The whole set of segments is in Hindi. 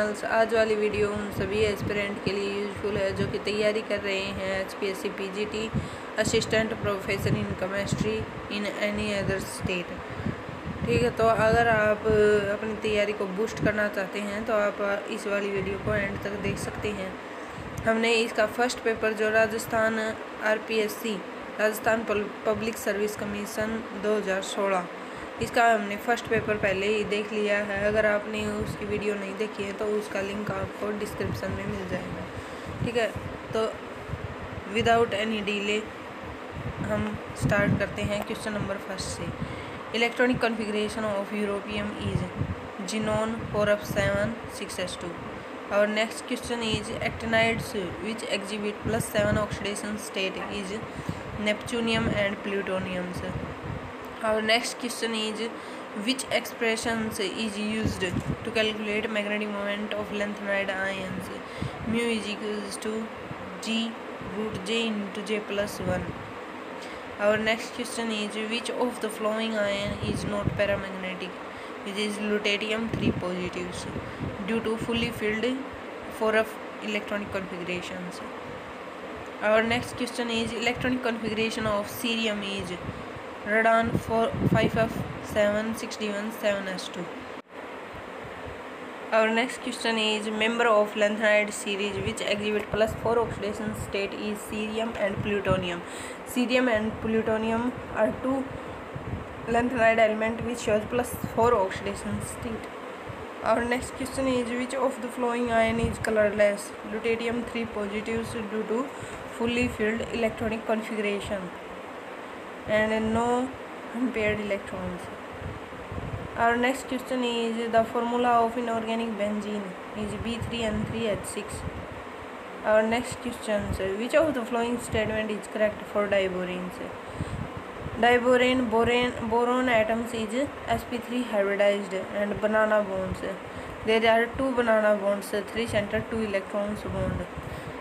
आज वाली वीडियो उन सभी एस्पिरेंट के लिए यूजफुल है जो कि तैयारी कर रहे हैं HPSC PGT assistant professor in chemistry in any other state. ठीक है, तो अगर आप अपनी तैयारी को बूस्ट करना चाहते हैं तो आप इस वाली वीडियो को एंड तक देख सकते हैं। हमने इसका फर्स्ट पेपर जो Rajasthan RPSC Rajasthan public service commission 2016 इसका हमने फर्स्ट पेपर पहले ही देख लिया है। अगर आपने उसकी वीडियो नहीं देखी है तो उसका लिंक आपको डिस्क्रिप्शन में मिल जाएगा। ठीक है, तो विदाउट एनी डिले हम स्टार्ट करते हैं क्वेश्चन नंबर फर्स्ट से। Electronic configuration of europium is xenon 4f7 6s2। और next question is actinides which exhibit +7 oxidation state is neptunium and plutoniums. Our next question is which expressions is used to calculate magnetic moment of lanthanide ions? Mu is equals to G root J into J plus 1. Our next question is which of the following ion is not paramagnetic? Which is lutetium 3 positives due to fully filled 4f electronic configurations. Our next question is electronic configuration of cerium is radon 5f7 6d1 7s2. Our next question is member of lanthanide series which exhibit +4 oxidation state is cerium and plutonium. Cerium and plutonium are two lanthanide element which shows +4 oxidation state. Our next question is which of the following ion is colorless? Lutetium 3 positives due to fully filled electronic configuration and no unpaired electrons. Our next question is the formula of inorganic benzene is B3N3H6. Our next question is which of the following statement is correct for diboranes? Diborane boron atoms is sp3 hybridized and banana bonds. There are 2 banana bonds, 3 center 2 electrons bond.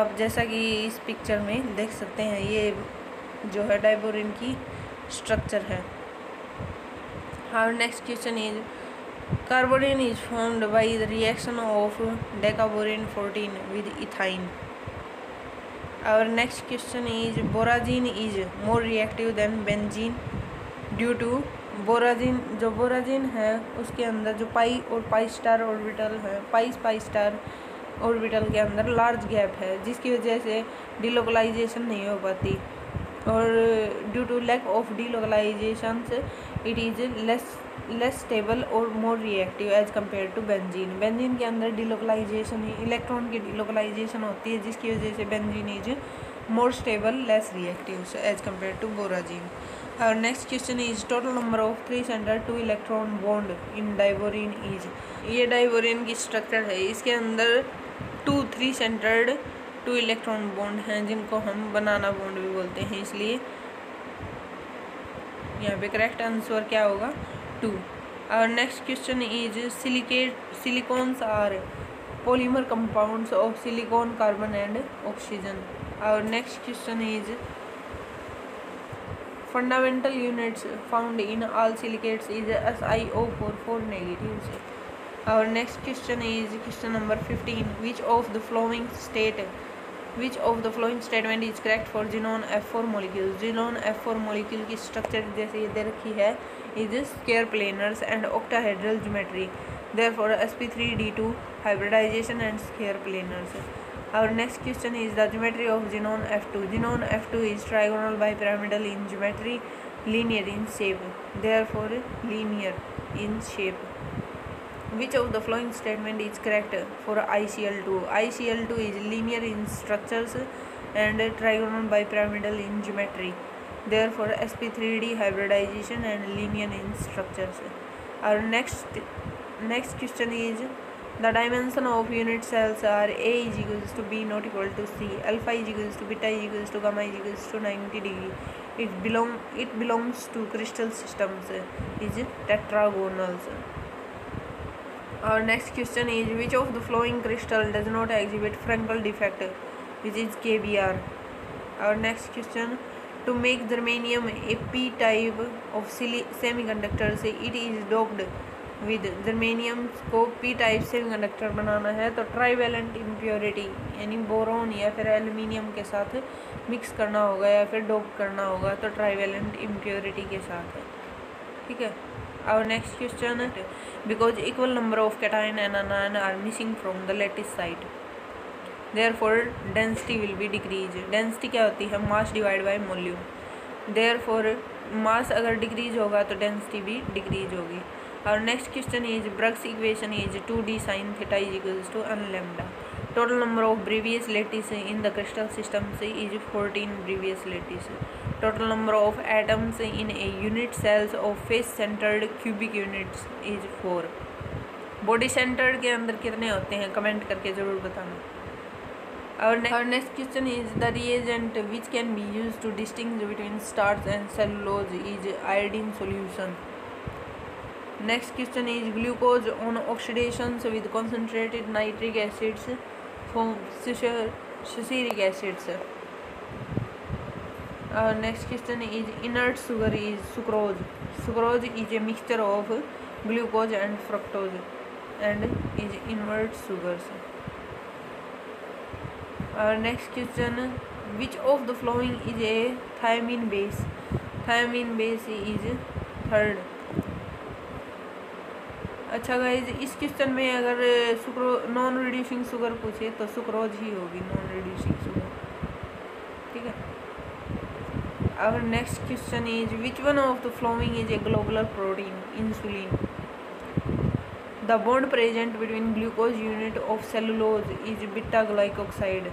आप जैसा कि इस पिक्चर में देख सकते हैं ये जो है डाइबोरेन की स्ट्रक्चर है। Our next question is कार्बोरेन is formed by the reaction of decaborane 14 with ethine. Our next question is बोराजीन is more reactive than benzene due to बोराजीन है उसके अंदर जो पाई और पाई स्टार ऑर्बिटल है, पाई स्टार ऑर्बिटल के अंदर लार्ज गैप है जिसकी वजह से डिलोकलाइजेशन नहीं हो पाती और due to lack of delocalization it is less stable और more reactive as compare to benzene. Benzene के अंदर डिलोकलाइजेशन ही इलेक्ट्रॉन की डिलोकलाइजेशन होती है जिसकी वजह से benzene is more stable less reactive as compare to borazine. और next question is total number of 3 centre 2 electron bond in diborane is. ये डाइबोरेन की स्ट्रक्चर है, इसके अंदर 3 सेंटर्ड 2 इलेक्ट्रॉन बॉन्ड हैं जिनको हम बनाना बॉन्ड भी बोलते हैं, इसलिए यहाँ पे करेक्ट आंसर क्या होगा 2। और next question is silicones are polymer compounds of silicon carbon and oxygen. और next question is fundamental units found in all silicates is SiO4 4 negatives. Our next question is question number 15. Which of the following statement is correct for xenon F4 molecules? Xenon F4 molecule की स्ट्रक्चर जैसे ये दे रखी है is square planars and octahedral geometry. Therefore sp3d2 hybridization and square planars. Our next question is the geometry of xenon F2. Xenon F2 is trigonal bipyramidal in geometry, linear in shape. Therefore linear in shape. Which of the following statement is correct for ICl2? ICl2 is linear in structures and trigonal bipyramidal in geometry. Therefore sp3d hybridization and linear in structures. Our next question is the dimension of unit cells are A is equals to B not equal to C, alpha is equals to beta is equals to gamma is equals to 90 degree. It belongs to crystal systems is tetragonals. Our next question is which of the following crystal does not exhibit Frankel defect, which is KBr. Our next question, to make germanium a p-type of semiconductors, it is doped with germanium को पी टाइप से कंडक्टर बनाना है तो ट्राईवैलेंट इम्प्योरिटी यानी बोरोन या फिर एल्यूमिनियम के साथ मिक्स करना होगा या फिर डोप करना होगा तो ट्राईवैलेंट इम्प्योरिटी के साथ है। ठीक है। Our next question, because equal number of cation and anion are missing from the lattice site, therefore density will be decreased. Density क्या होती है? Mass divide by volume. therefore mass अगर डिक्रीज होगा तो डेंसिटी भी डिक्रीज होगी। और next question is Bragg's equation is 2d sin theta is equals to n lambda. Total number of Bravais lattice in the crystal system is 14 Bravais lattice. Total number of atoms in a unit cells of face centered cubic units is 4. Body centred के अंदर कितने होते हैं? कमेंट करके ज़रूर बताना। Our next question is the reagent which can be used to distinguish between starch and cellulose is iodine solution. Next question is glucose on oxidations with concentrated nitric acids forms succaric acids. Next question is inert sugar is sucrose. Sucrose is a mixture of glucose and fructose and is inert sugars. Next question, which of the following is a thiamine base? Thiamine base is third. अच्छा गाइज, इस क्वेश्चन में अगर नॉन रिड्यूसिंग शुगर पूछे तो सुक्रोज ही होगी, नॉन रिड्यूसिंग शुगर। ठीक है। Our next question is which one of the following is a globular protein? Insulin. The bond present between glucose unit of cellulose is beta glycoxide.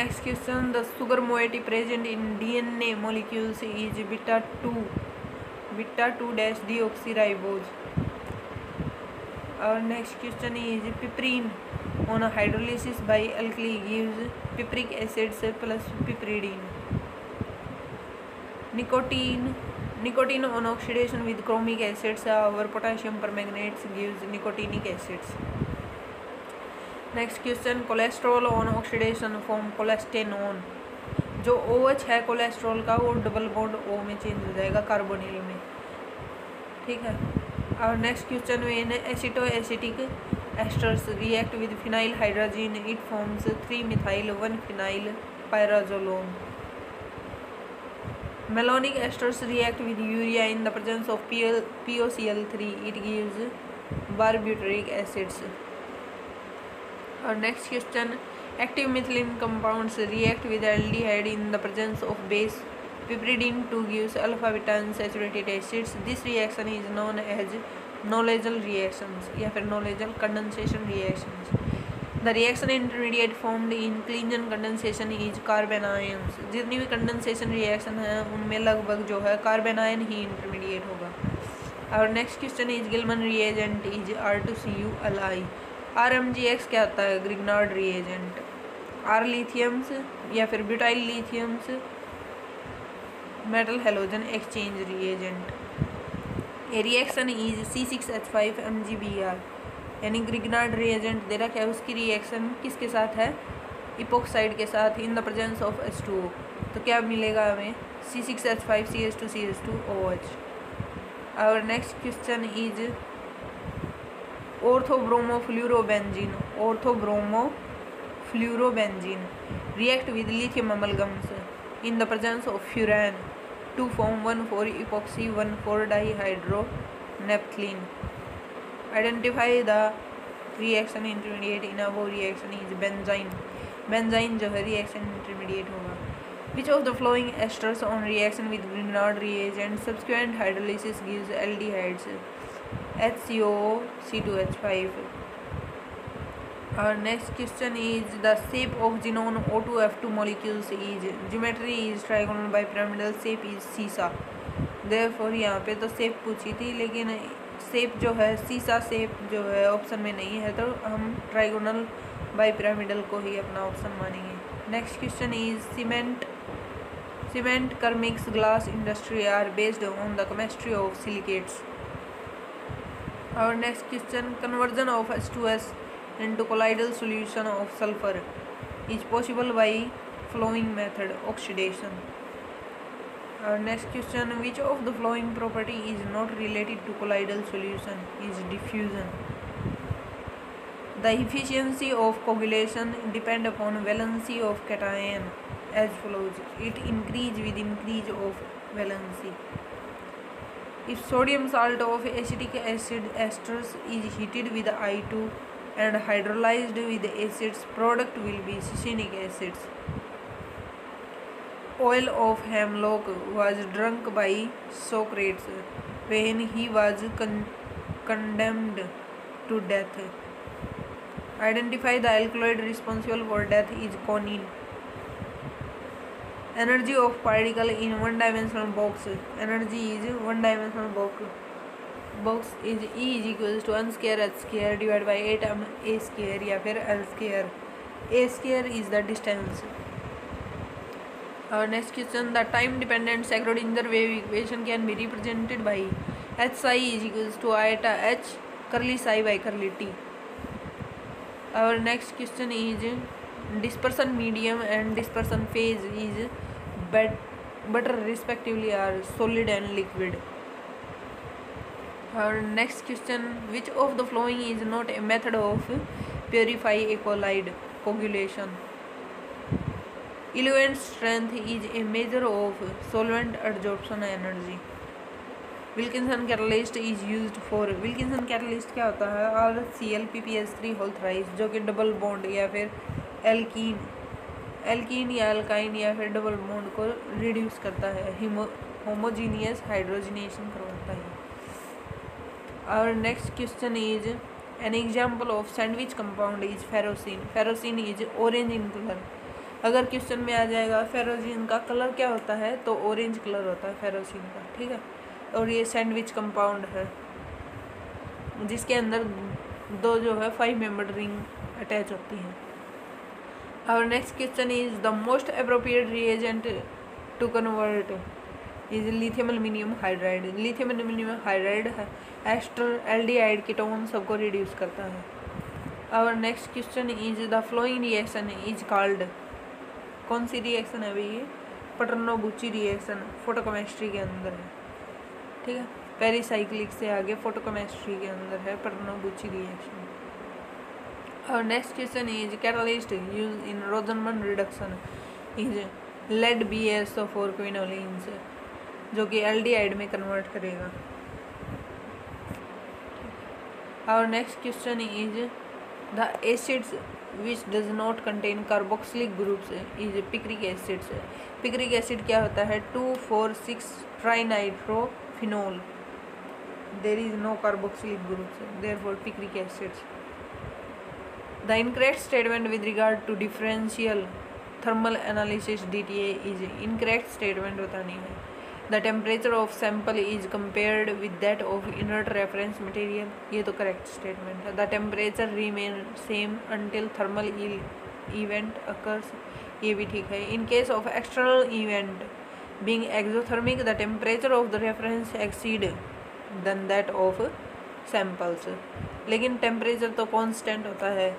Next question, the sugar moiety present in DNA molecules is beta 2-deoxyribose. Our next question is piperine on hydrolysis by alkali gives pipric acids plus piperidine. Nicotine on oxidation with chromic acids over potassium permanganate gives nicotinic acids. Next question, cholesterol on oxidation form cholestanol. जो OH है कोलेस्ट्रॉल का वो डबल बॉन्ड O में चेंज हो जाएगा कार्बोनिल में। ठीक है। और नेक्स्ट क्वेश्चन में acetoacetic esters react with phenyl hydrogen it forms 3-methyl 1-phenyl pyrazolone. Malonic esters react with urea in the presence of POCl3. It gives barbituric acids. Our next question, active methylene compounds react with aldehyde in the presence of base piperidine to gives alpha beta unsaturated acids. This reaction is known as Knowledgeable reactions या फिर Knowledgeable condensation reactions. The reaction intermediate formed in Clean condensation is carbon ions. जितनी भी condensation reaction है उनमें लगभग जो है कार्बन आयन ही इंटरमीडिएट होगा। Our next question is Gilman reagent is R2CuLi. RMGX क्या होता है? Grignard reagent. R लिथियम्स या फिर butyl lithiums metal halogen exchange reagent. A reaction is C6H5 MgBr यानी ग्रिग्नार्ड रिएजेंट दे रखा है, उसकी रिएक्शन किसके साथ है? इपोक्साइड के साथ इन द प्रेजेंस ऑफ H2O। तो क्या मिलेगा हमें? C6H5 CH2 CH2 OH। और next question is orthobromofluorobenzene. Orthobromofluorobenzene react with lithium amalgams in the presence of furan to form 1,4-epoxy 1,4-dihydronaphthalene. Identify the reaction intermediate in above reaction is benzene. Benzene जो है reaction intermediate होगा। Which of the following esters on reaction with Grignard reagent subsequent hydrolysis gives aldehydes? HCO C2H5. Our next question is the shape of xenon O2F2 molecules is geometry is trigonal bipyramidal shape is सीसा। therefore यहाँ पे तो शेप पूछी थी लेकिन शेप जो है सीसा शेप जो है ऑप्शन में नहीं है तो हम ट्राइगोनल बाइपिरामिडल को ही अपना ऑप्शन मानेंगे। Next question is cement ceramics glass industry are based on the chemistry of silicates. Our next question, conversion of H2S into colloidal solution of sulfur is possible by following method: oxidation. Our next question, which of the following property is not related to colloidal solution? Is diffusion. The efficiency of coagulation depends upon valency of cation as follows. It increases with increase of valency. If sodium salt of acetic acid esters is heated with I2 and hydrolyzed with acids, product will be succinic acids. Oil of hemlock was drunk by Socrates when he was condemned to death. Identify the alkaloid responsible for death is quinine. Energy of particle in one-dimensional box. Energy is one-dimensional box is E is equals to 1 square h square divided by 8m a square या फिर l square. A square is the distance. Our next question, the time-dependent Schrödinger wave equation can be represented by h psi is equals to iota h curly psi by curly t. Our next question is dispersion medium and dispersion phase is butter respectively are solid and liquid. Our next question, which of the following is not a method of purify a colloid coagulation? Eluent strength is a measure of solvent adsorption energy. Wilkinson catalyst is used for. Wilkinson catalyst क्या होता है? RCl होल थ्राइस, जो कि डबल बॉन्ड या फिर एल्कीन या अल्काइन या फिर डबल बॉन्ड को रिड्यूस करता है, होमोजीनियस हाइड्रोजनेशन करवाता है. और next question is an example of sandwich compound is ferrocene. Ferrocene is orange in colour. अगर क्वेश्चन में आ जाएगा फेरोसिन का कलर क्या होता है, तो ऑरेंज कलर होता है फेरोसिन का. ठीक है, और ये सैंडविच कंपाउंड है जिसके अंदर दो जो है 5 मेंबर्ड रिंग अटैच होती हैं. और next question is the most appropriate reagent to convert is lithium aluminium hydride. Lithium aluminium hydride है एस्टर एल्डिहाइड कीटोन सबको रिड्यूस करता है. और next question is the following reaction is called. कौन सी रिएक्शन है भाई? ये पटर्नो-बुची रिएक्शन फोटोकेमिस्ट्री के अंदर है. ठीक है, पेरिसाइक्लिक से आगे फोटोकेमिस्ट्री के अंदर है पटर्नो-बुची रिएक्शन. और next question is catalyst use in Rosenmund reduction is lead BaSO4 quinolines, जो कि एल्डिहाइड में कन्वर्ट करेगा. और next question is the acids which does not contain carboxylic groups is picric acids. Picric acid क्या होता है? 2,4,6 trinitrophenol. There is no carboxylic groups, therefore picric acids. The incorrect statement with regard to differential thermal analysis DTA is. Incorrect statement बतानी है. The temperature of sample is compared with that of inert reference material. ये तो करेक्ट स्टेटमेंट है. The temperature remain same until thermal event occurs. ये भी ठीक है. In case of external event being exothermic the temperature of the reference exceed than that of samples. लेकिन टेम्परेचर तो कांस्टेंट होता है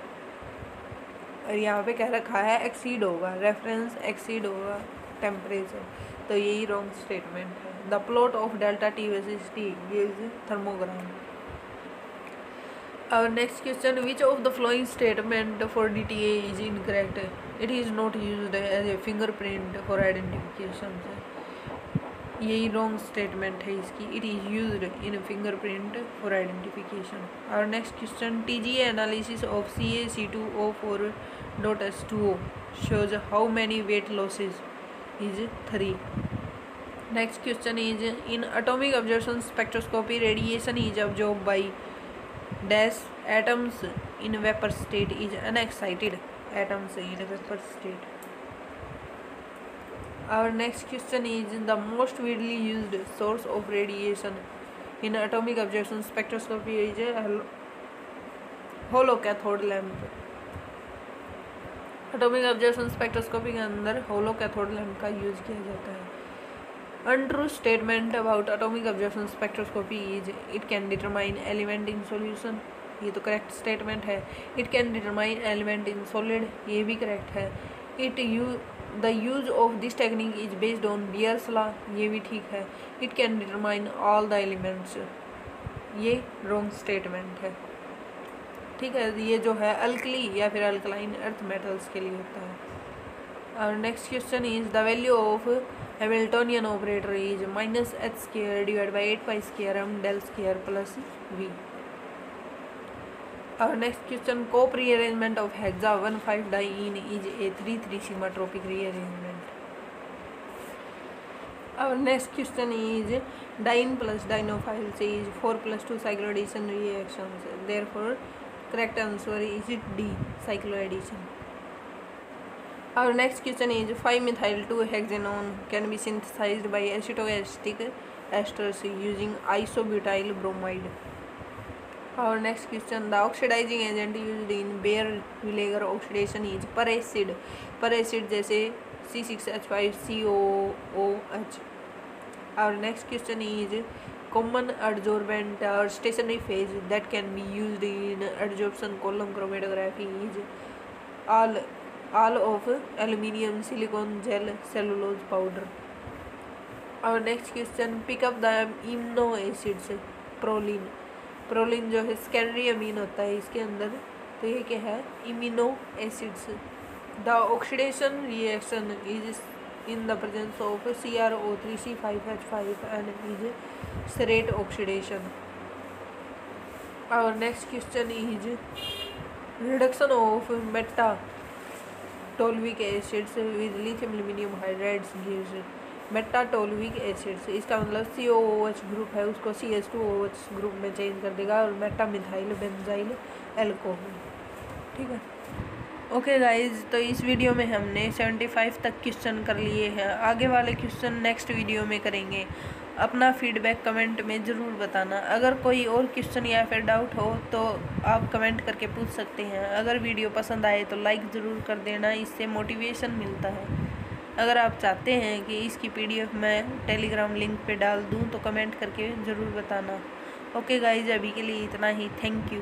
और यहाँ पे कह रखा है एक्सीड होगा, रेफरेंस एक्सीड होगा टेम्परेचर, तो यही रॉन्ग स्टेटमेंट है. The plot of delta T versus T gives thermogram. और next question, which of the following statement for DTA is incorrect? It is not used as a fingerprint for identification. यही रॉन्ग स्टेटमेंट है इसकी. It is used in fingerprint for identification. और next question, TGA analysis of CaC2O4.H2O shows how many weight losses is 3. Next question is in atomic absorption spectroscopy radiation is absorbed by dash atoms in vapor state is unexcited atoms in vapor state. Our next question is the most widely used source of radiation in atomic absorption spectroscopy is a hollow cathode lamp. Atomic observation spectroscopy के अंदर होलो कैथोड लैम्प का यूज किया जाता है. Untrue statement about atomic observation spectroscopy is it can determine element in solution. ये तो करेक्ट स्टेटमेंट है. It can determine element in solid. ये भी करेक्ट है. The use of this technique is based on bears law, ये भी ठीक है। It can determine all the elements, ये रॉन्ग स्टेटमेंट है। ठीक है, ये जो है अल्कली या फिर अल्कलाइन अर्थ मेटल्स के लिए होता है। और next question is the value of Hamiltonian operator is -h² divide by 8π² m del square plus v। और next question, Cope rearrangement of hexa 1,5-diene is a 3,3 sigmatropic rearrangement. और next question is diene plus dienophiles is 4+2 cycloaddition reactions, therefore correct answer is D, cycloaddition. और next question is 5-methyl-2-hexanone can be synthesized by acetoacetic esters using isobutyl bromide. और next question, the oxidising agent used in Baeyer Villiger oxidation is per acid जैसे C6H5COOH। और next question is common adsorbent और stationary phase that can be used in adsorption column chromatography is all of aluminium, silicon gel, cellulose powder। और नेक्स्ट क्वेश्चन, pick up the imino acids. Proline जो है सेकेंडरी अमीन होता है इसके अंदर, तो ये क्या है, imino acids. The oxidation reaction is in the presence of CrO3C5H5 and is Sarett oxidation. और next question is reduction of metatoluic acids with lithium aluminium hydrides gives metatoluic acids. इसका मतलब COOH ग्रुप है उसको CH2OH ग्रुप में चेंज कर देगा और मेटामिथाइल बेंजाइल एल्कोहल। ठीक है, ओके गाइज, तो इस वीडियो में हमने 75 तक क्वेश्चन कर लिए हैं। आगे वाले क्वेश्चन नेक्स्ट वीडियो में करेंगे। अपना फीडबैक कमेंट में ज़रूर बताना। अगर कोई और क्वेश्चन या फिर डाउट हो तो आप कमेंट करके पूछ सकते हैं। अगर वीडियो पसंद आए तो लाइक ज़रूर कर देना, इससे मोटिवेशन मिलता है। अगर आप चाहते हैं कि इसकी PDF मैं टेलीग्राम लिंक पे डाल दूं तो कमेंट करके ज़रूर बताना। ओके गाइज, अभी के लिए इतना ही। Thank you.